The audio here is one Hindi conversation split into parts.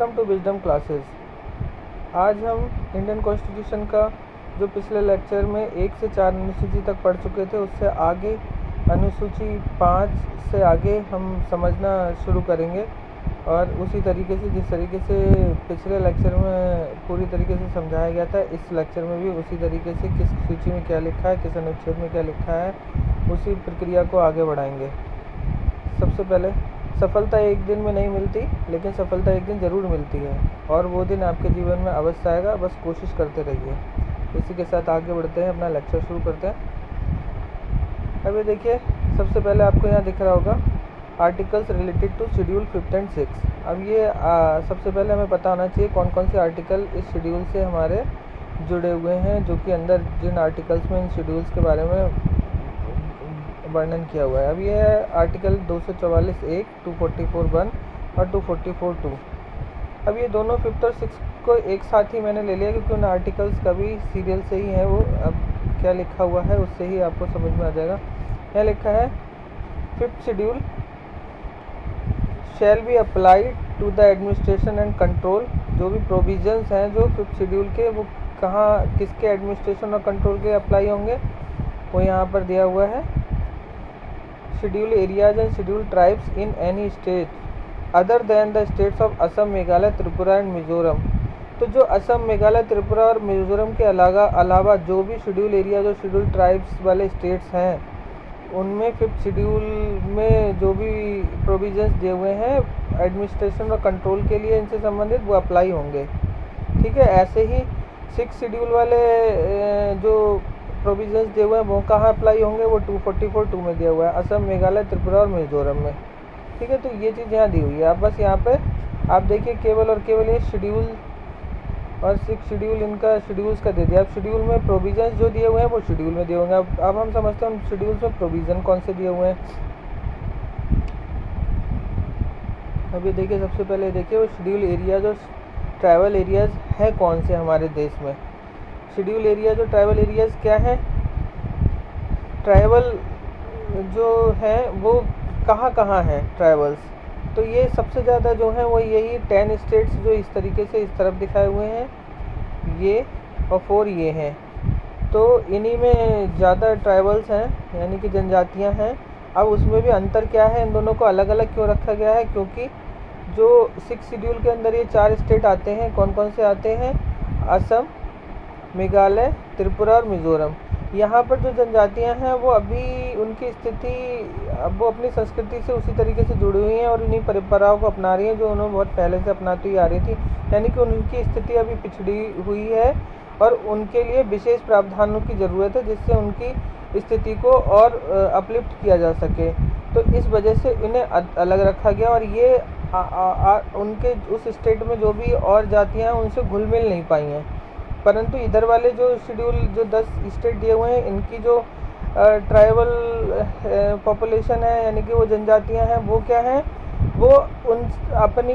Welcome to wisdom classes. आज हम इंडियन कॉन्स्टिट्यूशन का जो पिछले लेक्चर में 1 से 4 अनुसूची तक पढ़ चुके थे, उससे आगे अनुसूची 5 से आगे हम समझना शुरू करेंगे। और उसी तरीके से जिस तरीके से पिछले लेक्चर में पूरी तरीके से समझाया गया था, इस लेक्चर में भी उसी तरीके से किस सूची में क्या लिखा है, किस अनुच्छेद में क्या लिखा है, उसी प्रक्रिया को आगे बढ़ाएंगे। सबसे पहले, सफलता एक दिन में नहीं मिलती, लेकिन सफलता एक दिन ज़रूर मिलती है और वो दिन आपके जीवन में अवश्य आएगा। बस कोशिश करते रहिए। इसी के साथ आगे बढ़ते हैं, अपना लेक्चर शुरू करते हैं। अब ये देखिए, सबसे पहले आपको यहाँ दिख रहा होगा articles related to schedule 5 and 6। अब ये सबसे पहले हमें पता होना चाहिए कौन कौन से आर्टिकल इस शेड्यूल से हमारे जुड़े हुए हैं, जो कि अंदर जिन आर्टिकल्स में इन शेड्यूल्स के बारे में वर्णन किया हुआ है। अब ये आर्टिकल 244(1), 244(1) और 244(2). अब ये दोनों 5th और 6th को एक साथ ही मैंने ले लिया, क्योंकि उन आर्टिकल्स का भी सीरियल से ही है। वो अब क्या लिखा हुआ है उससे ही आपको समझ में आ जाएगा। यहाँ लिखा है 5th schedule shall be applied to the administration and control. जो भी प्रोविजंस हैं जो 5th शेड्यूल के, वो कहाँ किसके एडमिनिस्ट्रेशन और कंट्रोल के अप्लाई होंगे, वो यहाँ पर दिया हुआ है। Schedule areas and schedule tribes in any state other than the states of Assam, Meghalaya, Tripura and Mizoram. तो जो असम, मेघालय, त्रिपुरा और मिजोरम के अलावा जो भी शेड्यूल एरियाज और शेड्यूल ट्राइब्स वाले स्टेट्स हैं, उनमें 5th शेड्यूल में जो भी प्रोविजंस दिए हुए हैं एडमिनिस्ट्रेशन और कंट्रोल के लिए इनसे संबंधित, वो अप्लाई होंगे। ठीक है। ऐसे ही 6th शेड्यूल वाले जो प्रोविजंस दिए हुए हैं वो कहाँ अप्लाई होंगे, वो 244(2) में दिया हुआ है, असम, मेघालय, त्रिपुरा और मिजोरम में। ठीक है। तो ये चीज़ यहाँ दी हुई है। आप बस यहाँ पे आप देखिए, केवल और केवल ये शेड्यूल और 6th शेड्यूल, इनका शेड्यूल्स का दे दिया। अब शेड्यूल में प्रोविजंस जो दिए हुए हैं वो शेड्यूल में दिए होंगे। अब हम समझते हैं उन शेड्यूल्स में प्रोविज़न कौन से दिए हुए हैं। अब ये देखिए, सबसे पहले देखिए वो शेड्यूल एरियाज और ट्राइबल एरियाज हैं कौन से हमारे देश में। शेड्यूल एरियाज और ट्राइबल एरियाज क्या हैं? ट्राइबल जो हैं वो कहाँ कहाँ हैं ट्राइबल्स, तो ये सबसे ज़्यादा जो हैं वो यही 10 स्टेट्स जो इस तरीके से इस तरफ दिखाए हुए हैं, ये और 4 ये हैं। तो इन्हीं में ज़्यादा ट्राइबल्स हैं, यानी कि जनजातियां हैं। अब उसमें भी अंतर क्या है, इन दोनों को अलग अलग क्यों रखा गया है? क्योंकि जो 6th शेड्यूल के अंदर ये 4 स्टेट आते हैं, कौन कौन से आते हैं? असम, मेघालय, त्रिपुरा और मिजोरम। यहाँ पर जो जनजातियाँ हैं वो अभी उनकी स्थिति, अब वो अपनी संस्कृति से उसी तरीके से जुड़ी हुई हैं और उन्हीं परंपराओं को अपना रही हैं जो उन्होंने बहुत पहले से अपनाती हुई आ रही थी। यानी कि उनकी स्थिति अभी पिछड़ी हुई है और उनके लिए विशेष प्रावधानों की ज़रूरत है, जिससे उनकी स्थिति को और अपलिफ्ट किया जा सके। तो इस वजह से इन्हें अलग रखा गया और ये उनके उस स्टेट में जो भी और जातियाँ हैं उनसे घुल मिल नहीं पाई हैं। परंतु इधर वाले जो शेड्यूल जो 10 स्टेट दिए हुए हैं, इनकी जो ट्राइबल पॉपुलेशन है, यानी कि वो जनजातियां हैं, वो क्या हैं, वो उन अपनी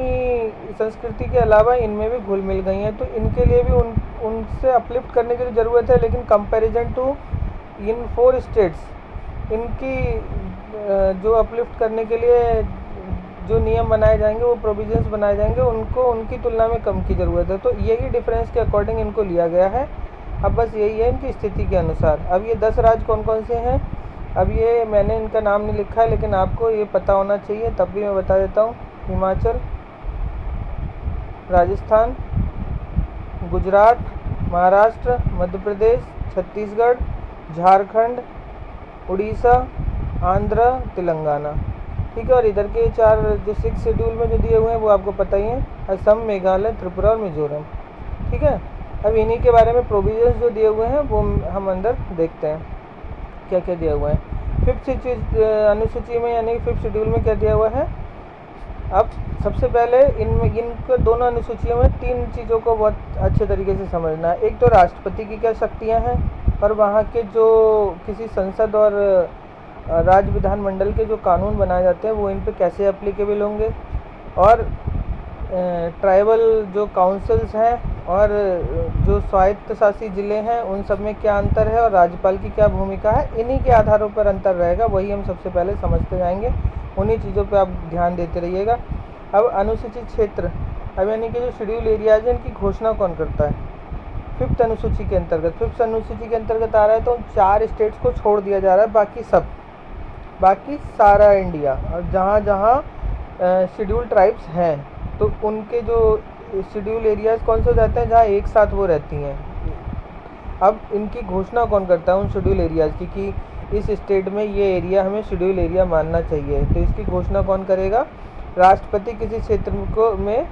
संस्कृति के अलावा इनमें भी घुल मिल गई हैं। तो इनके लिए भी उनसे अपलिफ्ट करने की ज़रूरत है। लेकिन कंपैरिजन टू इन 4 स्टेट्स, इनकी जो अपलिफ्ट करने के लिए जो नियम बनाए जाएंगे, वो प्रोविजंस बनाए जाएंगे, उनको उनकी तुलना में कम की ज़रूरत है। तो यही डिफरेंस के अकॉर्डिंग इनको लिया गया है। अब बस यही है इनकी स्थिति के अनुसार। अब ये 10 राज्य कौन कौन से हैं, अब ये मैंने इनका नाम नहीं लिखा है, लेकिन आपको ये पता होना चाहिए, तब भी मैं बता देता हूँ। हिमाचल, राजस्थान, गुजरात, महाराष्ट्र, मध्य प्रदेश, छत्तीसगढ़, झारखंड, उड़ीसा, आंध्र, तेलंगाना। ठीक है। और इधर के 4 जो 6th शेड्यूल में जो दिए हुए हैं वो आपको पता ही है, असम, मेघालय, त्रिपुरा और मिजोरम। ठीक है। अब इन्हीं के बारे में प्रोविजंस जो दिए हुए हैं वो हम अंदर देखते हैं क्या क्या दिया हुआ है 5th अनुसूची में, यानी 5th शेड्यूल में क्या दिया हुआ है। अब सबसे पहले इनको दोनों अनुसूचियों में 3 चीज़ों को बहुत अच्छे तरीके से समझना है। एक तो राष्ट्रपति की क्या शक्तियाँ हैं और वहाँ के जो किसी संसद और राज्य विधानमंडल के जो कानून बनाए जाते हैं वो इन पे कैसे एप्लीकेबल होंगे, और ट्राइबल जो काउंसिल्स हैं और जो स्वायत्त शासी ज़िले हैं उन सब में क्या अंतर है और राज्यपाल की क्या भूमिका है। इन्हीं के आधारों पर अंतर रहेगा, वही हम सबसे पहले समझते जाएंगे। उन्हीं चीज़ों पे आप ध्यान देते रहिएगा। अब अनुसूचित क्षेत्र, अब यानी कि जो शेड्यूल एरियाज है इनकी घोषणा कौन करता है? फिफ्थ अनुसूची के अंतर्गत। फिफ्थ अनुसूची के अंतर्गत आ रहा है तो उन 4 स्टेट्स को छोड़ दिया जा रहा है, बाकी सारा इंडिया, और जहाँ जहाँ शेड्यूल ट्राइब्स हैं तो उनके जो शेड्यूल एरियाज कौन से हो जाते हैं, जहाँ एक साथ वो रहती हैं। अब इनकी घोषणा कौन करता है उन शेड्यूल एरियाज की कि इस स्टेट में ये एरिया हमें शेड्यूल एरिया मानना चाहिए? तो इसकी घोषणा कौन करेगा? राष्ट्रपति किसी क्षेत्र को में,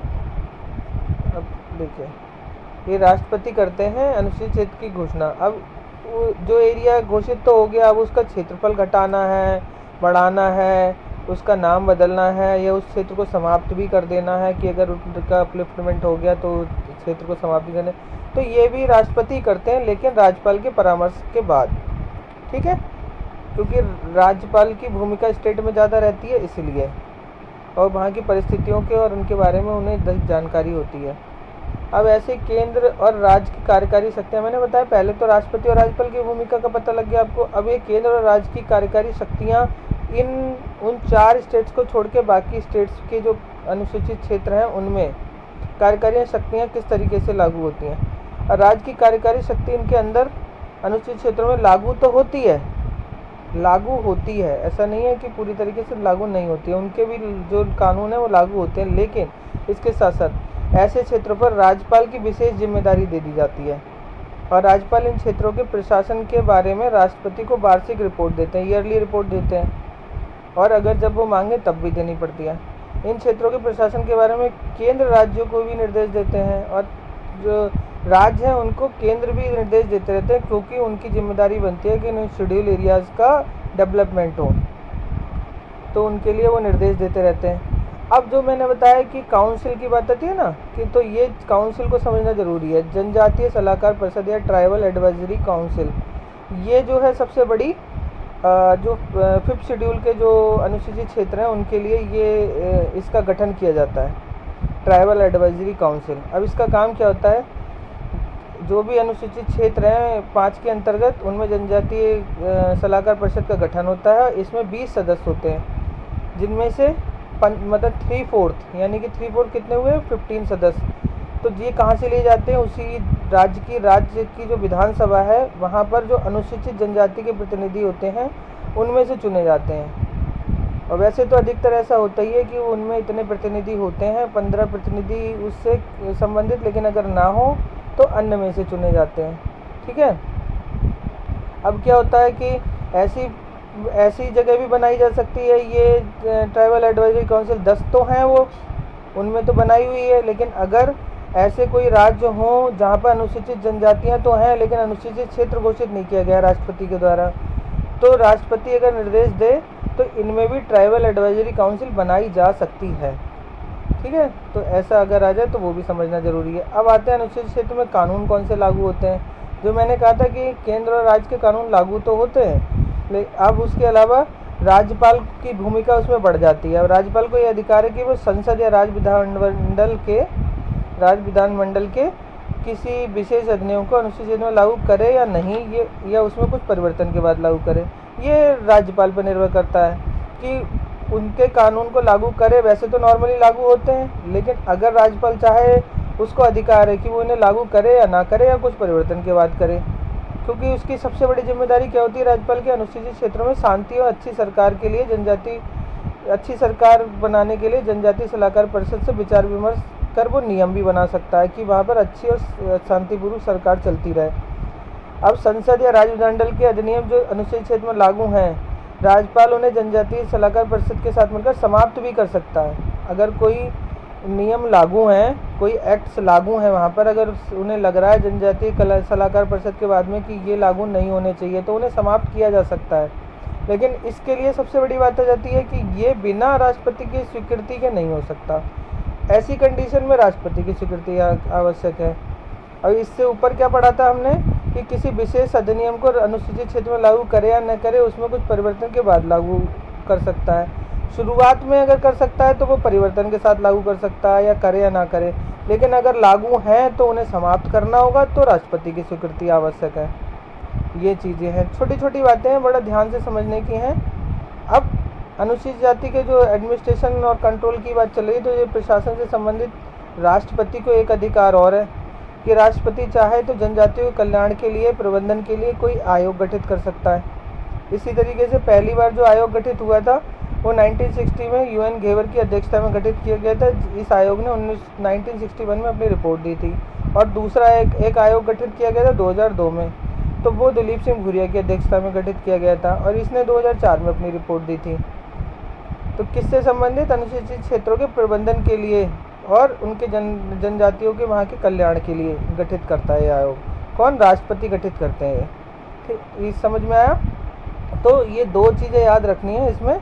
अब देखिए ये राष्ट्रपति करते हैं अनुसूचित क्षेत्र की घोषणा। अब जो एरिया घोषित तो हो गया, अब उसका क्षेत्रफल घटाना है, बढ़ाना है, उसका नाम बदलना है, या उस क्षेत्र को समाप्त भी कर देना है कि अगर उनका अपलिफ्टमेंट हो गया तो क्षेत्र को समाप्त करने, तो ये भी राष्ट्रपति करते हैं, लेकिन राज्यपाल के परामर्श के बाद। ठीक है, क्योंकि राज्यपाल की भूमिका स्टेट में ज़्यादा रहती है इसलिए, और वहाँ की परिस्थितियों के और उनके बारे में उन्हें अधिक जानकारी होती है। अब ऐसे केंद्र और राज्य की कार्यकारी शक्तियाँ, मैंने बताया पहले तो राष्ट्रपति और राज्यपाल की भूमिका का पता लग गया आपको। अब ये केंद्र और राज्य की कार्यकारी शक्तियाँ उन 4 स्टेट्स को छोड़ के बाकी स्टेट्स के जो अनुसूचित क्षेत्र हैं उनमें कार्यकारी शक्तियाँ किस तरीके से लागू होती हैं। और राज्य की कार्यकारी शक्ति इनके अंदर अनुसूचित क्षेत्रों में लागू तो होती है, ऐसा नहीं है कि पूरी तरीके से लागू नहीं होती है, उनके भी जो कानून है वो लागू होते हैं, लेकिन इसके साथ साथ ऐसे क्षेत्रों पर राज्यपाल की विशेष जिम्मेदारी दे दी जाती है, और राज्यपाल इन क्षेत्रों के प्रशासन के बारे में राष्ट्रपति को वार्षिक रिपोर्ट देते हैं, ईयरली रिपोर्ट देते हैं, और अगर जब वो मांगे तब भी देनी पड़ती है। इन क्षेत्रों के प्रशासन के बारे में केंद्र राज्यों को भी निर्देश देते हैं, और जो राज्य हैं उनको केंद्र भी निर्देश देते रहते हैं, क्योंकि उनकी जिम्मेदारी बनती है कि इन शेड्यूल एरियाज़ का डेवलपमेंट हो, तो उनके लिए वो निर्देश देते रहते हैं। अब जो मैंने बताया कि काउंसिल की बात आती है ना, कि तो ये काउंसिल को समझना ज़रूरी है। जनजातीय सलाहकार परिषद या ट्राइबल एडवाइजरी काउंसिल, ये जो है सबसे बड़ी जो 5th शेड्यूल के जो अनुसूचित क्षेत्र हैं उनके लिए ये इसका गठन किया जाता है, ट्राइबल एडवाइजरी काउंसिल। अब इसका काम क्या होता है, जो भी अनुसूचित क्षेत्र हैं 5 के अंतर्गत, उनमें जनजातीय सलाहकार परिषद का गठन होता है। इसमें 20 सदस्य होते हैं, जिनमें से मतलब 3/4 यानी कि 3/4 कितने हुए, 15 सदस्य। तो ये कहाँ से लिए जाते हैं, उसी राज्य की जो विधानसभा है वहाँ पर जो अनुसूचित जनजाति के प्रतिनिधि होते हैं उनमें से चुने जाते हैं। और वैसे तो अधिकतर ऐसा होता ही है कि उनमें इतने प्रतिनिधि होते हैं, 15 प्रतिनिधि उससे संबंधित, लेकिन अगर ना हो तो अन्य में से चुने जाते हैं। ठीक है, अब क्या होता है कि ऐसी जगह भी बनाई जा सकती है। ये ट्राइबल एडवाइजरी काउंसिल 10 तो हैं, वो उनमें तो बनाई हुई है, लेकिन अगर ऐसे कोई राज्य हों जहाँ पर अनुसूचित जनजातियाँ तो हैं लेकिन अनुसूचित क्षेत्र घोषित नहीं किया गया राष्ट्रपति के द्वारा, तो राष्ट्रपति अगर निर्देश दे तो इनमें भी ट्राइबल एडवाइजरी काउंसिल बनाई जा सकती है। ठीक है, तो ऐसा अगर आ जाए तो वो भी समझना ज़रूरी है। अब आते हैं अनुसूचित क्षेत्र में कानून कौन से लागू होते हैं। जो मैंने कहा था कि केंद्र और राज्य के कानून लागू तो होते हैं, अब उसके अलावा राज्यपाल की भूमिका उसमें बढ़ जाती है। अब राज्यपाल को ये अधिकार है कि वो संसद या राज्य विधानमंडल के किसी विशेष अधिनियम को अनुसूचित क्षेत्र में लागू करे या नहीं, ये या उसमें कुछ परिवर्तन के बाद लागू करे। ये राज्यपाल पर निर्भर करता है कि उनके कानून को लागू करे। वैसे तो नॉर्मली लागू होते हैं, लेकिन अगर राज्यपाल चाहे, उसको अधिकार है कि वो इन्हें लागू करे या ना करे, या कुछ परिवर्तन के बाद करे, क्योंकि उसकी सबसे बड़ी जिम्मेदारी क्या होती है राज्यपाल के, अनुसूचित क्षेत्रों में शांति और अच्छी सरकार बनाने के लिए जनजातीय सलाहकार परिषद से विचार विमर्श कर वो नियम भी बना सकता है कि वहाँ पर अच्छी और शांतिपूर्वक सरकार चलती रहे। अब संसद या राज्य विधानमंडल के अधिनियम जो अनुसूचित क्षेत्र में लागू हैं, राज्यपाल उन्हें जनजातीय सलाहकार परिषद के साथ मिलकर समाप्त भी कर सकता है। अगर कोई नियम लागू हैं, कोई एक्ट्स लागू हैं वहाँ पर, अगर उन्हें लग रहा है जनजातीय सलाहकार परिषद के बाद में कि ये लागू नहीं होने चाहिए, तो उन्हें समाप्त किया जा सकता है। लेकिन इसके लिए सबसे बड़ी बात आ जाती है कि ये बिना राष्ट्रपति की स्वीकृति के नहीं हो सकता। ऐसी कंडीशन में राष्ट्रपति की स्वीकृति आवश्यक है। और इससे ऊपर क्या पढ़ा था हमने कि किसी विशेष अधिनियम को अनुसूचित क्षेत्र में लागू करे या न करे, उसमें कुछ परिवर्तन के बाद लागू कर सकता है। शुरुआत में अगर कर सकता है तो वो परिवर्तन के साथ लागू कर सकता है, या करे या ना करे, लेकिन अगर लागू हैं तो उन्हें समाप्त करना होगा, तो राष्ट्रपति की स्वीकृति आवश्यक है। ये चीज़ें हैं, छोटी छोटी बातें हैं, बड़ा ध्यान से समझने की हैं। अब अनुसूचित जाति के जो एडमिनिस्ट्रेशन और कंट्रोल की बात चल रही है, तो ये प्रशासन से संबंधित राष्ट्रपति को एक अधिकार और है कि राष्ट्रपति चाहे तो जनजातियों के कल्याण के लिए प्रबंधन के लिए कोई आयोग गठित कर सकता है। इसी तरीके से पहली बार जो आयोग गठित हुआ था वो 1960 में यूएन घेवर की अध्यक्षता में गठित किया गया था। इस आयोग ने 1961 में अपनी रिपोर्ट दी थी। और दूसरा एक आयोग गठित किया गया था 2002 में, तो वो दिलीप सिंह भूरिया की अध्यक्षता में गठित किया गया था और इसने 2004 में अपनी रिपोर्ट दी थी। तो किससे संबंधित? अनुसूचित क्षेत्रों के प्रबंधन के लिए और उनके जनजातियों के वहाँ के कल्याण के लिए गठित करता है ये आयोग। कौन? राष्ट्रपति गठित करते हैं। ठीक, ये समझ में आया? तो ये दो चीज़ें याद रखनी है इसमें।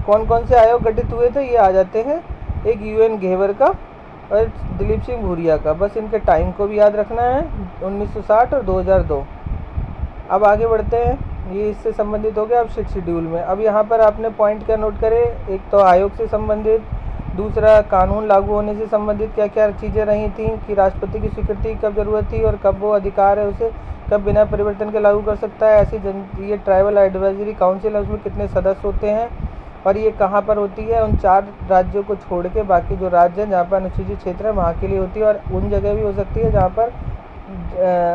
कौन कौन से आयोग गठित हुए थे ये आ जाते हैं, एक यूएन घेवर का और दिलीप सिंह भूरिया का। बस इनके टाइम को भी याद रखना है, 1960 और 2002। अब आगे बढ़ते हैं, ये इससे संबंधित हो गया। अब 6 शेड्यूल में अब यहाँ पर आपने पॉइंट क्या नोट करे? एक तो आयोग से संबंधित, दूसरा कानून लागू होने से संबंधित क्या क्या चीज़ें रही थी कि राष्ट्रपति की स्वीकृति कब जरूरत थी और कब वो अधिकार है उसे कब बिना परिवर्तन के लागू कर सकता है। ऐसी ये ट्राइबल एडवाइजरी काउंसिल है, उसमें कितने सदस्य होते हैं और ये कहाँ पर होती है? उन 4 राज्यों को छोड़ के बाकी जो राज्य हैं जहाँ पर अनुसूचित क्षेत्र है वहाँ के लिए होती है। और उन जगह भी हो सकती है जहाँ पर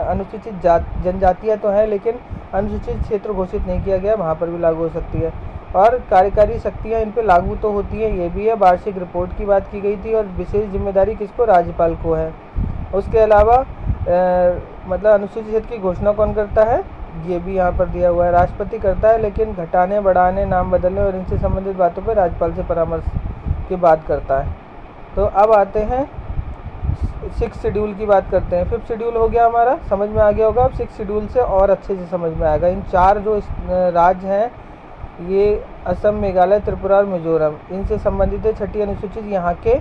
अनुसूचित जनजातियाँ तो हैं लेकिन अनुसूचित क्षेत्र घोषित नहीं किया गया, वहाँ पर भी लागू हो सकती है। और कार्यकारी शक्तियाँ इन पे लागू तो होती हैं, ये भी है। वार्षिक रिपोर्ट की बात की गई थी और विशेष जिम्मेदारी किसको? राज्यपाल को है। उसके अलावा मतलब अनुसूचित क्षेत्र की घोषणा कौन करता है? ये भी यहाँ पर दिया हुआ है, राष्ट्रपति करता है, लेकिन घटाने, बढ़ाने, नाम बदलने और इनसे संबंधित बातों पर राज्यपाल से परामर्श की बात करता है। तो अब आते हैं 6 शेड्यूल की बात करते हैं। 5th शेड्यूल हो गया हमारा, समझ में आ गया होगा। अब 6 शेड्यूल से और अच्छे से समझ में आएगा। इन 4 जो राज्य हैं ये असम, मेघालय, त्रिपुरा और मिजोरम, इनसे संबंधित है। 6ठी अनुसूचित यहाँ के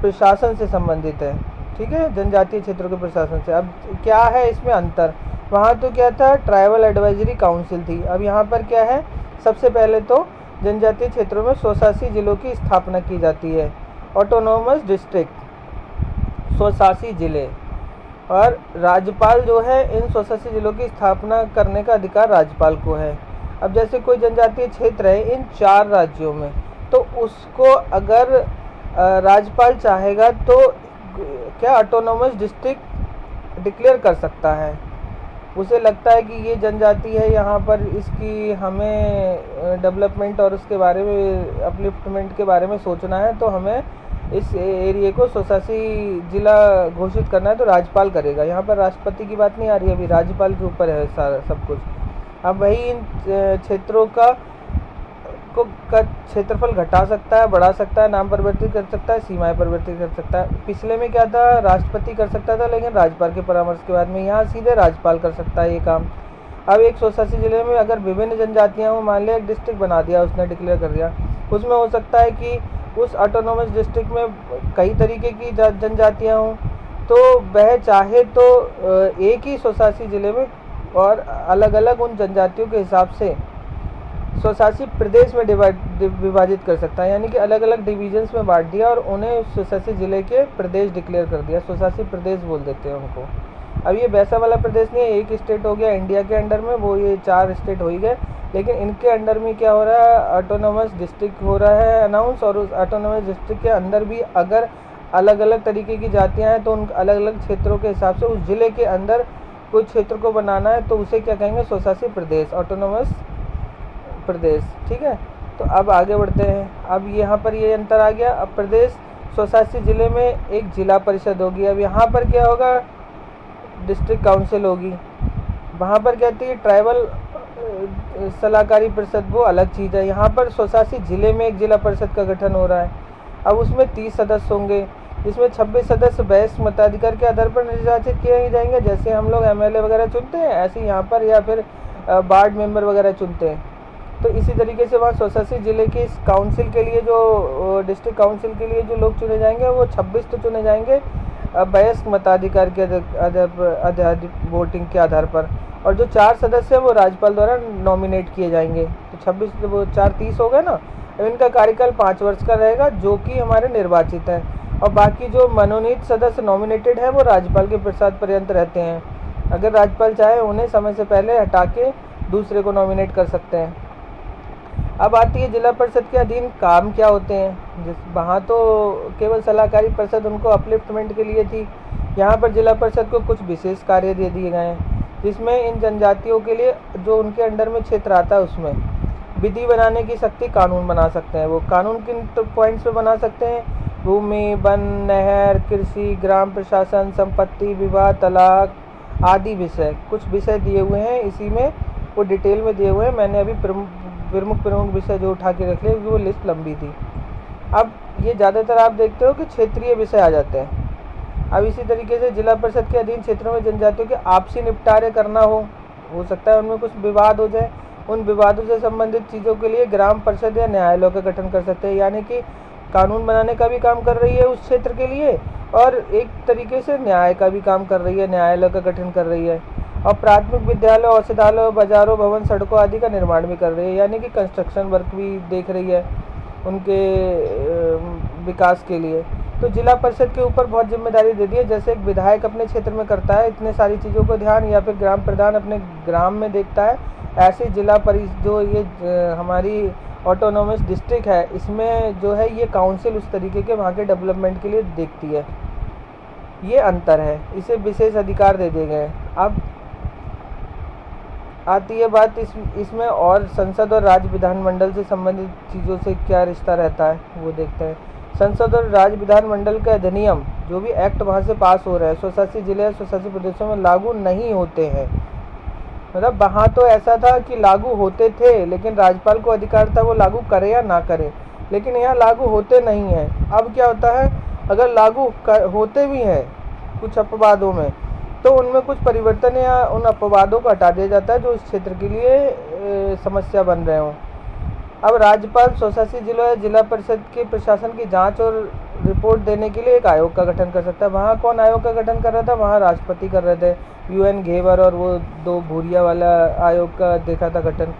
प्रशासन से संबंधित है, ठीक है, जनजातीय क्षेत्रों के प्रशासन से। अब क्या है इसमें अंतर? वहाँ तो क्या था? ट्राइबल एडवाइजरी काउंसिल थी। अब यहाँ पर क्या है? सबसे पहले तो जनजातीय क्षेत्रों में स्वशासी जिलों की स्थापना की जाती है, ऑटोनोमस डिस्ट्रिक्ट, स्वशासी जिले। और राज्यपाल जो है इन स्वशासी जिलों की स्थापना करने का अधिकार राज्यपाल को है। अब जैसे कोई जनजातीय क्षेत्र है इन 4 राज्यों में, तो उसको अगर राज्यपाल चाहेगा तो क्या ऑटोनोमस डिस्ट्रिक्ट डिक्लेयर कर सकता है। उसे लगता है कि ये जनजाति है, यहाँ पर इसकी हमें डेवलपमेंट और उसके बारे में अपलिफ्टमेंट के बारे में सोचना है, तो हमें इस एरिया को स्वशासी जिला घोषित करना है, तो राज्यपाल करेगा। यहाँ पर राष्ट्रपति की बात नहीं आ रही है, अभी राज्यपाल के ऊपर है सारा सब कुछ। अब वही इन क्षेत्रों का क्षेत्रफल घटा सकता है, बढ़ा सकता है, नाम परिवर्तित कर सकता है, सीमाएं परिवर्तित कर सकता है। पिछले में क्या था? राष्ट्रपति कर सकता था, लेकिन राज्यपाल के परामर्श के बाद में यहाँ सीधे राज्यपाल कर सकता है ये काम। अब एक स्वशासी जिले में अगर विभिन्न जनजातियाँ हो, मान लिया एक डिस्ट्रिक्ट बना दिया उसने, डिक्लेयर कर दिया, उसमें हो सकता है कि उस ऑटोनोमस डिस्ट्रिक्ट में कई तरीके की जनजातियाँ हों, तो वह चाहे तो एक ही स्वशासी जिले में और अलग अलग उन जनजातियों के हिसाब से स्वशासी प्रदेश में विभाजित कर सकता है। यानी कि अलग अलग डिवीजन्स में बांट दिया और उन्हें स्वशासी जिले के प्रदेश डिक्लेयर कर दिया, स्वशासी प्रदेश बोल देते हैं उनको। अब ये वैसा वाला प्रदेश नहीं है, एक स्टेट हो गया इंडिया के अंडर में, वो ये 4 स्टेट हो ही गए, लेकिन इनके अंडर में क्या हो रहा है? ऑटोनोमस डिस्ट्रिक्ट हो रहा है अनाउंस। और उस ऑटोनोमस डिस्ट्रिक्ट के अंदर भी अगर अलग अलग तरीके की जातियाँ हैं तो उन अलग अलग क्षेत्रों के हिसाब से उस जिले के अंदर कोई क्षेत्र को बनाना है तो उसे क्या कहेंगे? स्वशासी प्रदेश, ऑटोनोमस प्रदेश, ठीक है। तो अब आगे बढ़ते हैं। अब यहाँ पर ये अंतर आ गया। अब प्रदेश स्वशासी जिले में एक जिला परिषद होगी। अब यहाँ पर क्या होगा? डिस्ट्रिक्ट काउंसिल होगी। वहाँ पर कहती है ट्राइबल सलाहकारी परिषद, वो अलग चीज़ है। यहाँ पर स्वशासी जिले में एक जिला परिषद का गठन हो रहा है। अब उसमें 30 सदस्य होंगे, जिसमें 26 सदस्य वयस्क मताधिकार के आधार पर निर्वाचित किए जाएंगे। जैसे हम लोग एमएलए वगैरह चुनते हैं, ऐसे यहाँ पर या फिर वार्ड मेंबर वगैरह चुनते हैं। तो इसी तरीके से वहाँ स्वशासी जिले के इस काउंसिल के लिए जो डिस्ट्रिक्ट काउंसिल के लिए जो लोग चुने जाएंगे वो 26 तो चुने जाएंगे वयस्क मताधिकार के आधार वोटिंग के आधार पर। और जो 4 सदस्य हैं वो राज्यपाल द्वारा नॉमिनेट किए जाएंगे। तो 26 वो 4 30 हो गए ना। अब इनका कार्यकाल 5 वर्ष का रहेगा, जो कि हमारे निर्वाचित हैं। और बाकी जो मनोनीत सदस्य नॉमिनेटेड हैं वो राज्यपाल के प्रसाद पर्यंत रहते हैं। अगर राज्यपाल चाहे उन्हें समय से पहले हटा के दूसरे को नॉमिनेट कर सकते हैं। अब आती है जिला परिषद के अधीन काम क्या होते हैं। वहाँ तो केवल सलाहकारी परिषद उनको अपलिफ्टमेंट के लिए थी, यहाँ पर जिला परिषद को कुछ विशेष कार्य दे दिए गए हैं, जिसमें इन जनजातियों के लिए जो उनके अंडर में क्षेत्र आता है उसमें विधि बनाने की शक्ति, कानून बना सकते हैं। वो कानून किन पॉइंट्स पे बना सकते हैं? भूमि, वन, नहर, कृषि, ग्राम प्रशासन, संपत्ति विवाद, तलाक आदि विषय, कुछ विषय दिए हुए हैं। इसी में वो डिटेल में दिए हुए हैं। मैंने अभी प्रमुख विषय जो उठा के रख लिए क्योंकि वो लिस्ट लंबी थी। अब ये ज़्यादातर आप देखते हो कि क्षेत्रीय विषय आ जाते हैं। अब इसी तरीके से जिला परिषद के अधीन क्षेत्रों में जनजातियों के आपसी निपटारे करना हो सकता है उनमें कुछ विवाद हो जाए, उन विवादों से संबंधित चीज़ों के लिए ग्राम परिषद या न्यायालयों का गठन कर सकते हैं, यानी कि कानून बनाने का भी काम कर रही है उस क्षेत्र के लिए और एक तरीके से न्याय का भी काम कर रही है, न्यायालय का गठन कर रही है। और प्राथमिक विद्यालय, औषधालय, बाजारों, भवन, सड़कों आदि का निर्माण भी कर रही है, यानी कि कंस्ट्रक्शन वर्क भी देख रही है उनके विकास के लिए। तो जिला परिषद के ऊपर बहुत जिम्मेदारी दे दी है। जैसे एक विधायक अपने क्षेत्र में करता है इतने सारी चीज़ों को ध्यान, या फिर ग्राम प्रधान अपने ग्राम में देखता है, ऐसे जिला परिषद जो ये हमारी ऑटोनोमस डिस्ट्रिक्ट है इसमें जो है ये काउंसिल उस तरीके के वहाँ के डेवलपमेंट के लिए देखती है। ये अंतर है, इसे विशेष अधिकार दे दिए गए। अब आती है बात इसमें और संसद और राज्य विधानमंडल से संबंधित चीज़ों से क्या रिश्ता रहता है वो देखते हैं। संसद और राज्य विधानमंडल के अधिनियम जो भी एक्ट वहाँ से पास हो रहे हैं स्वशासी जिले, स्वशासी प्रदेशों में लागू नहीं होते हैं। मतलब वहाँ तो ऐसा था कि लागू होते थे लेकिन राज्यपाल को अधिकार था वो लागू करे या ना करे, लेकिन यहाँ लागू होते नहीं हैं। अब क्या होता है, अगर लागू होते भी हैं कुछ अपवादों में तो उनमें कुछ परिवर्तन या उन अपवादों को हटा दिया जाता है जो इस क्षेत्र के लिए समस्या बन रहे हों। अब राज्यपाल स्वशासी जिलों या जिला परिषद के प्रशासन की जांच और रिपोर्ट देने के लिए एक आयोग का गठन कर सकता है। वहाँ कौन आयोग का गठन कर रहा था? वहाँ राष्ट्रपति कर रहे थे, UN घेवर और वो 2 भूरिया वाला आयोग का देखा था गठन।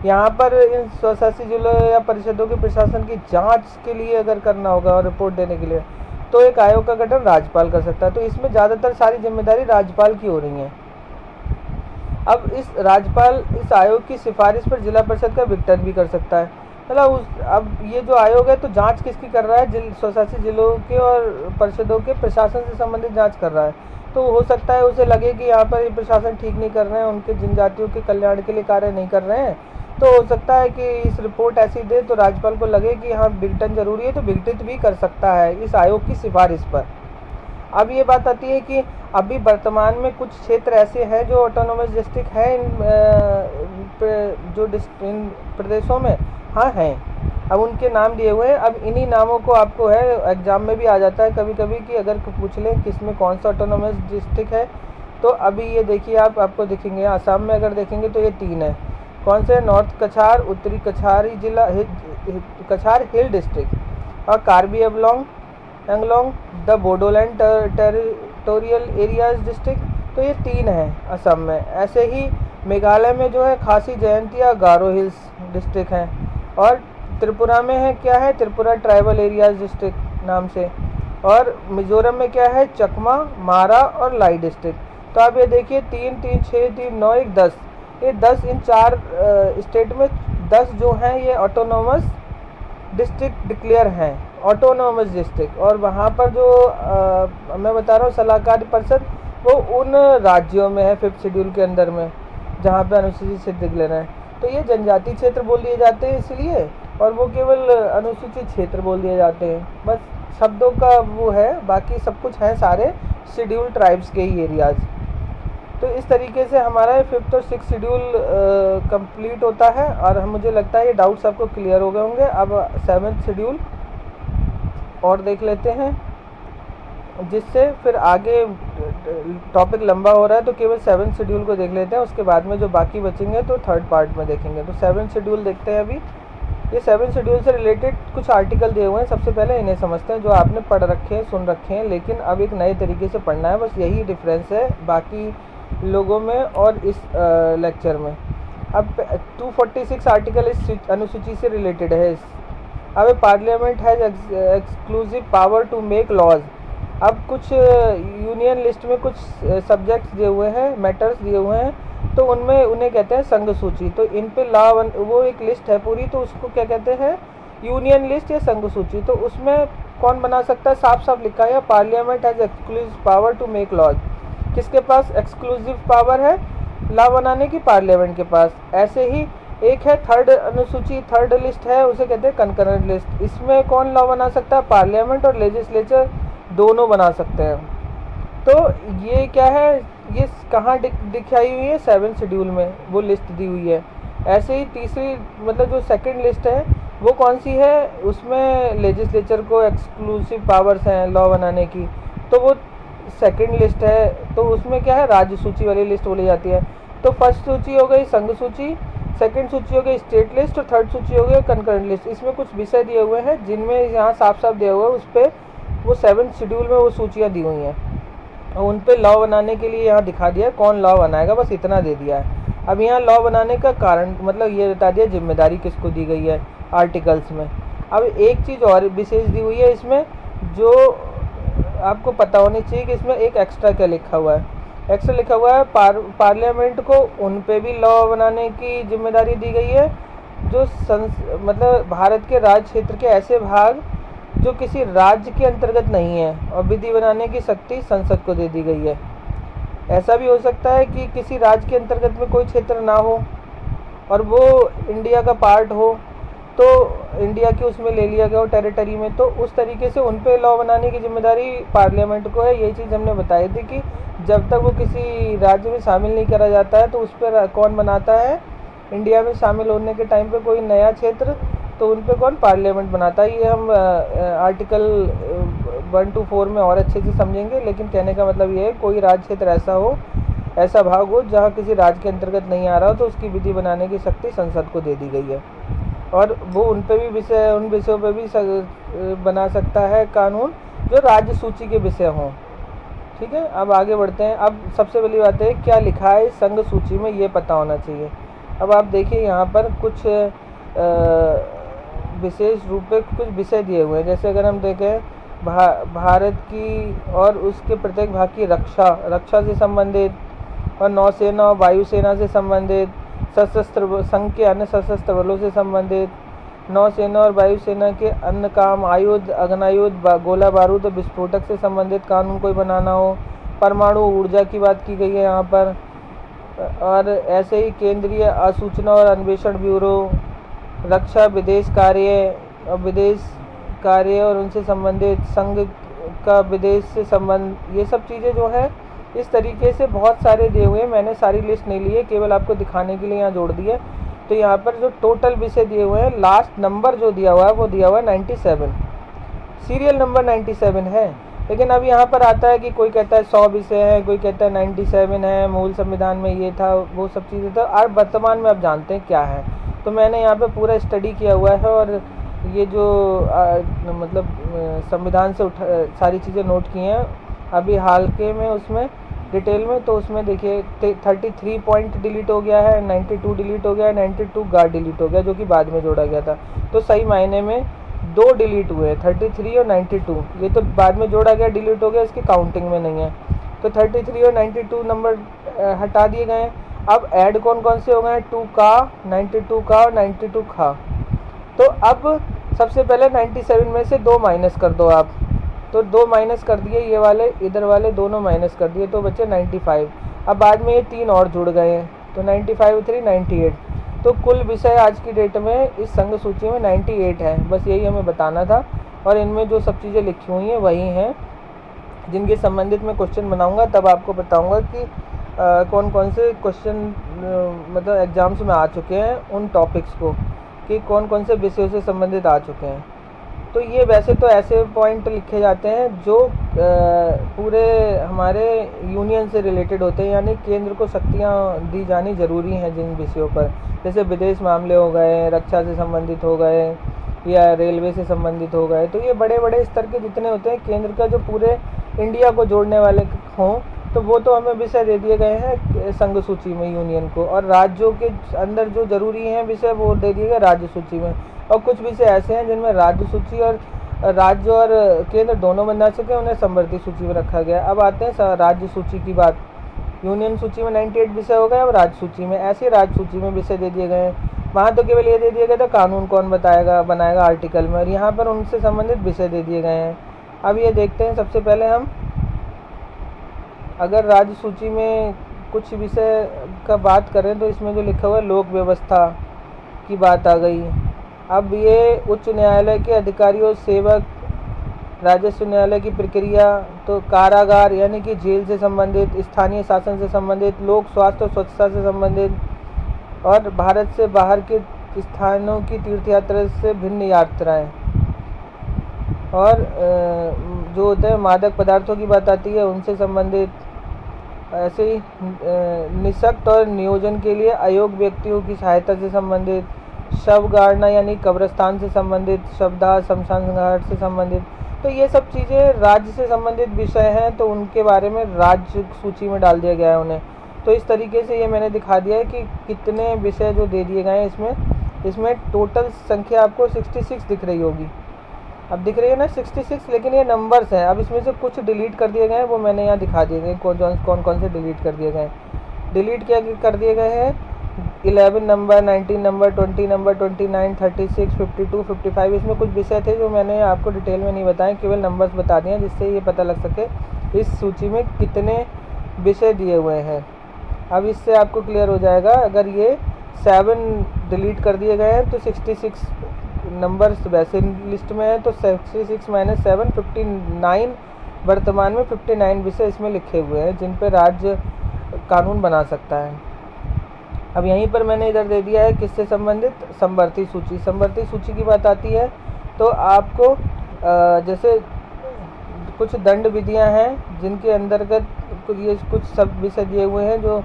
यहाँ पर इन स्वशासी जिलों या परिषदों के प्रशासन की जांच के लिए अगर करना होगा और रिपोर्ट देने के लिए तो एक आयोग का गठन राज्यपाल कर सकता है। तो इसमें ज़्यादातर सारी जिम्मेदारी राज्यपाल की हो रही है। अब राज्यपाल इस आयोग की सिफारिश पर जिला परिषद का विघटन भी कर सकता है। मतलब अब ये जो आयोग है तो जांच किसकी कर रहा है? स्वशासी जिलों के और परिषदों के प्रशासन से संबंधित जांच कर रहा है। तो हो सकता है उसे लगे कि यहाँ पर ये प्रशासन ठीक नहीं कर रहे हैं, उनके जनजातियों के कल्याण के लिए कार्य नहीं कर रहे हैं, तो हो सकता है कि इस रिपोर्ट ऐसी दे तो राज्यपाल को लगे कि हाँ विघटन जरूरी है, तो विघटित भी कर सकता है इस आयोग की सिफारिश पर। अब ये बात आती है कि अभी वर्तमान में कुछ क्षेत्र ऐसे हैं जो ऑटोनोमस डिस्ट्रिक्ट हैं इन प्रदेशों में, हाँ हैं। अब उनके नाम दिए हुए हैं। अब इन्हीं नामों को आपको है एग्जाम में भी आ जाता है कभी कभी कि अगर पूछ लें किसमें कौन सा ऑटोनोमस डिस्ट्रिक्ट है, तो अभी ये देखिए आपको दिखेंगे। असम में अगर देखेंगे तो ये 3 है। कौन से? नॉर्थ कछार, उत्तरी कछारी जिला, कछार हिल डिस्ट्रिक्ट, और Karbi Anglong, the Bodoland territorial areas district. तो ये 3 हैं असम में। ऐसे ही मेघालय में जो है खासी जयंती या गारो हिल्स डिस्ट्रिक्ट हैं, और त्रिपुरा में है क्या है? त्रिपुरा ट्राइबल एरियाज डिस्ट्रिक्ट नाम से। और मिजोरम में क्या है? चकमा, मारा और लाई डिस्ट्रिक्ट। तो आप ये देखिए 3, 3, 6, 3, 9, 1, 10, ये 10 इन 4 स्टेट में 10 जो हैं ये ऑटोनोमस डिस्ट्रिक्ट डिक्लेयर हैं, ऑटोनोमस डिस्ट्रिक्ट। और वहाँ पर जो मैं बता रहा हूँ सलाहकारी परिषद वो उन राज्यों में है 5th शेड्यूल के अंदर में जहाँ पे अनुसूचित क्षेत्र डिक्लेयर हैं। तो ये जनजाति क्षेत्र बोल दिए जाते हैं इसलिए, और वो केवल अनुसूचित क्षेत्र बोल दिए जाते हैं। बस शब्दों का वो है, बाकी सब कुछ है सारे शेड्यूल ट्राइब्स के ही एरियाज। तो इस तरीके से हमारा 5th और 6th शेड्यूल कंप्लीट होता है, और मुझे लगता है ये डाउट्स आपको क्लियर हो गए होंगे। अब 7th शेड्यूल और देख लेते हैं, जिससे फिर आगे टॉपिक लंबा हो रहा है तो केवल 7th शेड्यूल को देख लेते हैं, उसके बाद में जो बाकी बचेंगे तो 3rd पार्ट में देखेंगे। तो 7th शेड्यूल देखते हैं अभी। ये 7th शेड्यूल से रिलेटेड कुछ आर्टिकल दिए हुए हैं। सबसे पहले इन्हें समझते हैं जो आपने पढ़ रखे हैं, सुन रखे हैं, लेकिन अब एक नए तरीके से पढ़ना है। बस यही डिफरेंस है बाकी लोगों में और इस लेक्चर में। अब 246 आर्टिकल इस अनुसूची से रिलेटेड है। अब Parliament has exclusive power to make laws. अब कुछ यूनियन लिस्ट में कुछ सब्जेक्ट्स दिए हुए हैं, मैटर्स दिए हुए हैं तो उनमें उन्हें कहते हैं संघ सूची। तो इन पे वो एक लिस्ट है पूरी, तो उसको क्या कहते हैं, यूनियन लिस्ट या संघ सूची। तो उसमें कौन बना सकता है, साफ साफ लिखा है Parliament has exclusive power to make laws. किसके पास एक्सक्लूसिव पावर है लॉ बनाने की, पार्लियामेंट के पास। ऐसे ही एक है थर्ड अनुसूची, थर्ड लिस्ट है, उसे कहते हैं कंकरेंट लिस्ट। इसमें कौन लॉ बना सकता है, पार्लियामेंट और लेजिस्लेचर दोनों बना सकते हैं। तो ये क्या है, ये कहाँ दिखाई हुई है, 7 शेड्यूल में वो लिस्ट दी हुई है। ऐसे ही तीसरी मतलब जो सेकंड लिस्ट है वो कौन सी है, उसमें लेजिस्लेचर को एक्सक्लूसिव पावर्स हैं लॉ बनाने की, तो वो सेकंड लिस्ट है। तो उसमें क्या है, राज्य सूची वाली लिस्ट बोली जाती है। तो फर्स्ट सूची हो गई संघ सूची, सेकंड सूची हो गई स्टेट लिस्ट, और थर्ड सूची हो गई कंकरेंट लिस्ट। इसमें कुछ विषय दिए हुए हैं जिनमें यहाँ साफ साफ दिया हुआ है, उस पर वो 7 शेड्यूल में वो सूचियाँ दी हुई हैं, और उन पे लॉ बनाने के लिए यहाँ दिखा दिया है कौन लॉ बनाएगा, बस इतना दे दिया है। अब यहाँ लॉ बनाने का कारण मतलब ये बता दिया जिम्मेदारी किसको दी गई है आर्टिकल्स में। अब एक चीज़ और विशेष दी हुई है इसमें जो आपको पता होनी चाहिए कि इसमें एक एक्स्ट्रा क्या लिखा हुआ है। एक्स्ट्रा लिखा हुआ है पार्लियामेंट को उन पे भी लॉ बनाने की जिम्मेदारी दी गई है जो मतलब भारत के राज्य क्षेत्र के ऐसे भाग जो किसी राज्य के अंतर्गत नहीं है, और विधि बनाने की शक्ति संसद को दे दी गई है। ऐसा भी हो सकता है कि किसी राज्य के अंतर्गत में कोई क्षेत्र ना हो और वो इंडिया का पार्ट हो, तो इंडिया के उसमें ले लिया गया हो टेरिटरी में, तो उस तरीके से उन पे लॉ बनाने की जिम्मेदारी पार्लियामेंट को है। यही चीज़ हमने बताई थी कि जब तक वो किसी राज्य में शामिल नहीं करा जाता है तो उस पर कौन बनाता है, इंडिया में शामिल होने के टाइम पे कोई नया क्षेत्र, तो उन पे कौन, पार्लियामेंट बनाता है। ये हम आर्टिकल 1 to 4 में और अच्छे से समझेंगे, लेकिन कहने का मतलब ये है कोई राज्य क्षेत्र ऐसा हो, ऐसा भाग हो जहाँ किसी राज्य के अंतर्गत नहीं आ रहा हो, तो उसकी विधि बनाने की शक्ति संसद को दे दी गई है, और वो उन पे भी उन विषयों पे भी बना सकता है कानून जो राज्य सूची के विषय हों। ठीक है, अब आगे बढ़ते हैं। अब सबसे पहली बात है क्या लिखा है संघ सूची में, ये पता होना चाहिए। अब आप देखिए यहाँ पर कुछ विशेष रूप में कुछ विषय दिए हुए हैं। जैसे अगर हम देखें भारत की और उसके प्रत्येक भाग की रक्षा से संबंधित, और नौसेना और वायुसेना से संबंधित, सशस्त्र संघ के अन्य सशस्त्र बलों से संबंधित, नौसेना और वायुसेना के अन्य काम, आयुध, अग्नायुध, गोला बारूद और विस्फोटक से संबंधित कानून कोई बनाना हो, परमाणु ऊर्जा की बात की गई है यहाँ पर, और ऐसे ही केंद्रीय सूचना और अन्वेषण ब्यूरो, रक्षा, विदेश कार्य और उनसे संबंधित, संघ का विदेश से संबंध, ये सब चीज़ें जो है इस तरीके से बहुत सारे दिए हुए हैं। मैंने सारी लिस्ट नहीं ली है, केवल आपको दिखाने के लिए यहाँ जोड़ दिया। तो यहाँ पर जो टोटल विषय दिए हुए हैं, लास्ट नंबर जो दिया हुआ है वो दिया हुआ है 97, सीरियल नंबर 97 है। लेकिन अब यहाँ पर आता है कि कोई कहता है 100 विषय है, कोई कहता है 97 है, मूल संविधान में ये था, वो सब चीज़ें था। और वर्तमान में आप जानते हैं क्या है, तो मैंने यहाँ पे पूरा स्टडी किया हुआ है, और ये जो मतलब संविधान से सारी चीज़ें नोट की हैं अभी हाल के में, उसमें डिटेल में। तो उसमें देखिए 33 पॉइंट डिलीट हो गया है, 92 डिलीट हो गया है, 92 गार्ड डिलीट हो गया जो कि बाद में जोड़ा गया था। तो सही मायने में 2 डिलीट हुए, 33 और 92। ये तो बाद में जोड़ा गया, डिलीट हो गया, इसकी काउंटिंग में नहीं है। तो 33 और 92 नंबर हटा दिए गए। अब ऐड कौन कौन से हो गए, 2 का, 92 का और 92 का। तो अब सबसे पहले 97 में से 2 माइनस कर दो आप, तो 2 माइनस कर दिए, ये वाले इधर वाले दोनों माइनस कर दिए, तो बचे 95। अब बाद में ये 3 और जुड़ गए हैं, तो 95 3 98। तो कुल विषय आज की डेट में इस संघ सूची में 98 है। बस यही हमें बताना था, और इनमें जो सब चीज़ें लिखी हुई हैं वही हैं जिनके संबंधित मैं क्वेश्चन बनाऊंगा, तब आपको बताऊंगा कि कौन कौन से क्वेश्चन मतलब एग्जाम्स में आ चुके हैं उन टॉपिक्स को, कि कौन कौन से विषयों से संबंधित आ चुके हैं। तो ये वैसे तो ऐसे पॉइंट लिखे जाते हैं जो पूरे हमारे यूनियन से रिलेटेड होते हैं, यानी केंद्र को शक्तियाँ दी जानी ज़रूरी हैं जिन विषयों पर, जैसे विदेश मामले हो गए, रक्षा से संबंधित हो गए, या रेलवे से संबंधित हो गए। तो ये बड़े बड़े स्तर के जितने होते हैं केंद्र का, जो पूरे इंडिया को जोड़ने वाले हों, तो वो तो हमें विषय दे दिए गए हैं संघ सूची में यूनियन को, और राज्यों के अंदर जो ज़रूरी हैं विषय वो दे दिए गए राज्य सूची में। और कुछ विषय ऐसे हैं जिनमें राज्य सूची और राज्य और केंद्र दोनों बना चुके हैं, उन्हें समवर्ती सूची में रखा गया। अब आते हैं राज्य सूची की बात। यूनियन सूची में 98 विषय हो गए, अब राज्य सूची में ऐसे राज्य सूची में विषय दे दिए गए हैं। वहाँ तो केवल ये दे दिया गया था कानून कौन बनाएगा आर्टिकल में, और यहाँ पर उनसे संबंधित विषय दे दिए गए हैं। अब ये देखते हैं, सबसे पहले हम अगर राज्य सूची में कुछ विषय का बात करें तो इसमें जो लिखा हुआ है लोक व्यवस्था की बात आ गई। अब ये उच्च न्यायालय के अधिकारियों सेवक, राजस्व न्यायालय की प्रक्रिया, तो कारागार यानी कि जेल से संबंधित, स्थानीय शासन से संबंधित, लोक स्वास्थ्य और स्वच्छता से संबंधित, और भारत से बाहर के स्थानों की तीर्थ यात्रा से भिन्न यात्राएं, और जो होते हैं मादक पदार्थों की बात आती है उनसे संबंधित। ऐसे ही निःशक्त और नियोजन के लिए अयोग्य व्यक्तियों की सहायता से संबंधित, शव गाड़ना यानी कब्रिस्तान से संबंधित, शवदाह शमशान घाट से संबंधित। तो ये सब चीज़ें राज्य से संबंधित विषय हैं, तो उनके बारे में राज्य सूची में डाल दिया गया है उन्हें। तो इस तरीके से ये मैंने दिखा दिया है कि कितने विषय जो दे दिए गए हैं इसमें टोटल संख्या आपको 66 दिख रही होगी। अब दिख रही है ना 66, लेकिन ये नंबर्स हैं। अब इसमें से कुछ डिलीट कर दिए गए हैं, वो मैंने यहाँ दिखा दिए गए कौन कौन से डिलीट कर दिए गए हैं। डिलीट क्या कर दिए गए हैं, 11 नंबर, 19 नंबर, 20 नंबर, 29, 36, 52, 55, इसमें कुछ विषय थे जो मैंने आपको डिटेल में नहीं बताए, केवल नंबर्स बता दिए जिससे ये पता लग सके इस सूची में कितने विषय दिए हुए हैं। अब इससे आपको क्लियर हो जाएगा। अगर ये 7 डिलीट कर दिए गए हैं तो 66 नंबर्स वैसे लिस्ट में है, तो 66 - 7 59, वर्तमान में 59 विषय इसमें लिखे हुए हैं जिन पर राज्य कानून बना सकता है। अब यहीं पर मैंने इधर दे दिया है किससे संबंधित, समवर्ती सूची। समवर्ती सूची की बात आती है तो आपको जैसे कुछ दंड विधियां हैं जिनके अंतर्गत कुछ सब विषय दिए हुए हैं जो,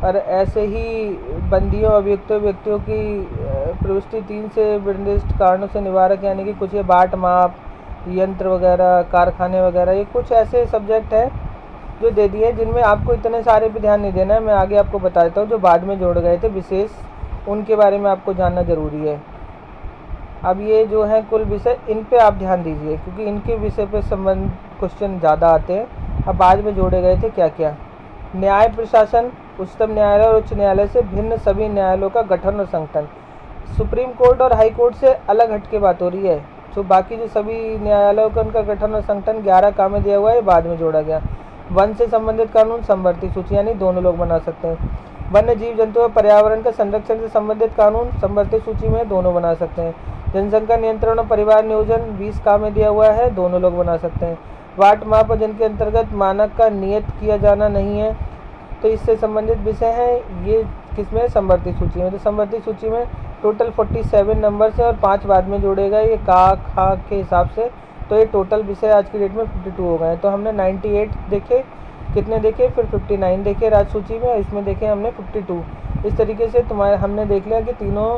और ऐसे ही बंदियों अभियुक्तों व्यक्तियों की प्रविष्टि 3 से निर्दिष्ट कारणों से निवारक, यानी कि कुछ ये बाट माप यंत्र वगैरह, कारखाने वगैरह, ये कुछ ऐसे सब्जेक्ट हैं जो दे दिए जिनमें आपको इतने सारे पे ध्यान नहीं देना है। मैं आगे आपको बता देता हूँ जो बाद में जोड़ गए थे विशेष, उनके बारे में आपको जानना ज़रूरी है। अब ये जो है कुल विषय, इन पे आप ध्यान दीजिए क्योंकि इनके विषय पे संबंध क्वेश्चन ज़्यादा आते हैं। अब बाद में जोड़े गए थे क्या क्या, न्याय प्रशासन, उच्चतम न्यायालय और उच्च न्यायालय से भिन्न सभी न्यायालयों का गठन और संगठन। सुप्रीम कोर्ट और हाई कोर्ट से अलग हट के बात हो रही है। तो बाकी जो सभी न्यायालयों का उनका गठन और संगठन 11 का में दिया हुआ है, बाद में जोड़ा गया। वन से संबंधित कानून समवर्ती सूची, यानी दोनों लोग बना सकते हैं। वन्य जीव जंतु और पर्यावरण के संरक्षण से संबंधित कानून समवर्ती सूची में दोनों बना सकते हैं। जनसंख्या नियंत्रण और परिवार नियोजन 20 का में दिया हुआ है, दोनों लोग बना सकते हैं। वाट माप जिनके अंतर्गत मानक का नियत किया जाना नहीं है, तो इससे संबंधित विषय हैं। ये किसमें, समवर्ती सूची में। तो समवर्ती सूची में टोटल 47 नंबर्स हैं और 5 बाद में जोड़े गए ये का खा के हिसाब से। तो ये टोटल विषय आज की डेट में 52 हो गए हैं। तो हमने 98 देखे, कितने देखे, फिर 59 देखे राज्य सूची में, इसमें देखे हमने 52। इस तरीके से हमने देख लिया कि तीनों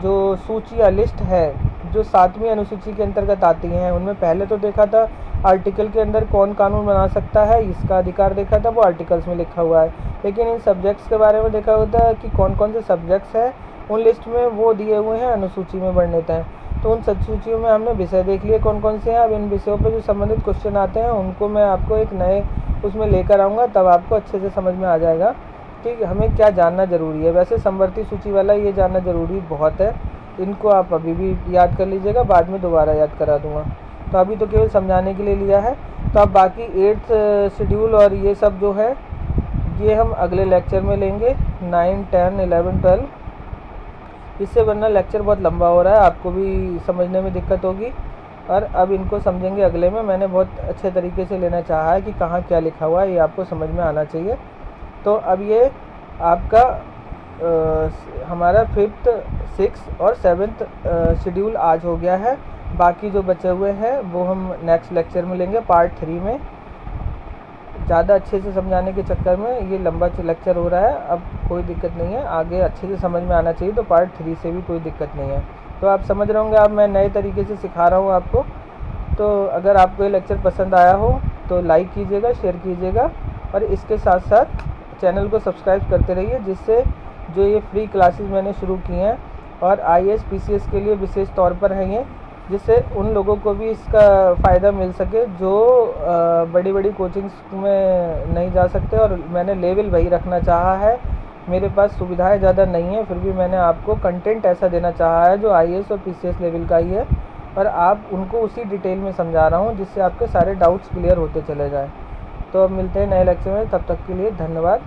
जो सूची या लिस्ट है जो 7वीं अनुसूची के अंतर्गत आती हैं, उनमें पहले तो देखा था आर्टिकल के अंदर कौन कानून बना सकता है, इसका अधिकार देखा था, वो आर्टिकल्स में लिखा हुआ है। लेकिन इन सब्जेक्ट्स के बारे में देखा होता है कि कौन कौन से सब्जेक्ट्स हैं, उन लिस्ट में वो दिए हुए हैं अनुसूची में वर्णित हैं। तो उन सूचियों में हमने विषय देख लिए कौन कौन से हैं। अब इन विषयों पर जो संबंधित क्वेश्चन आते हैं उनको मैं आपको एक नए उसमें लेकर आऊँगा, तब आपको अच्छे से समझ में आ जाएगा कि हमें क्या जानना ज़रूरी है। वैसे समवर्ती सूची वाला ये जानना ज़रूरी बहुत है, इनको आप अभी भी याद कर लीजिएगा, बाद में दोबारा याद करा दूँगा। तो अभी तो केवल समझाने के लिए लिया है। तो अब बाकी 8th शेड्यूल और ये सब जो है ये हम अगले लेक्चर में लेंगे, 9, 10, 11, 12। इससे वरना लेक्चर बहुत लंबा हो रहा है, आपको भी समझने में दिक्कत होगी। और अब इनको समझेंगे अगले में। मैंने बहुत अच्छे तरीके से लेना चाहा है कि कहाँ क्या लिखा हुआ है, ये आपको समझ में आना चाहिए। तो अब ये आपका हमारा 5th, 6th और 7th शेड्यूल आज हो गया है। बाकी जो बचे हुए हैं वो हम नेक्स्ट लेक्चर में लेंगे, पार्ट 3 में। ज़्यादा अच्छे से समझाने के चक्कर में ये लंबा लेक्चर हो रहा है। अब कोई दिक्कत नहीं है, आगे अच्छे से समझ में आना चाहिए, तो पार्ट 3 से भी कोई दिक्कत नहीं है। तो आप समझ रहे होंगे, अब मैं नए तरीके से सिखा रहा हूँ आपको। तो अगर आपको ये लेक्चर पसंद आया हो तो लाइक कीजिएगा, शेयर कीजिएगा, और इसके साथ साथ चैनल को सब्सक्राइब करते रहिए, जिससे जो ये फ्री क्लासेस मैंने शुरू की हैं और IAS PCS के लिए विशेष तौर पर हैं ये, जिससे उन लोगों को भी इसका फ़ायदा मिल सके जो बड़ी बड़ी कोचिंग्स में नहीं जा सकते। और मैंने लेवल वही रखना चाहा है, मेरे पास सुविधाएं ज़्यादा नहीं है, फिर भी मैंने आपको कंटेंट ऐसा देना चाहा है जो आईएएस और पीसीएस लेवल का ही है, और आप उनको उसी डिटेल में समझा रहा हूँ जिससे आपके सारे डाउट्स क्लियर होते चले जाएँ। तो अब मिलते हैं नए लेक्चर में, तब तक के लिए धन्यवाद।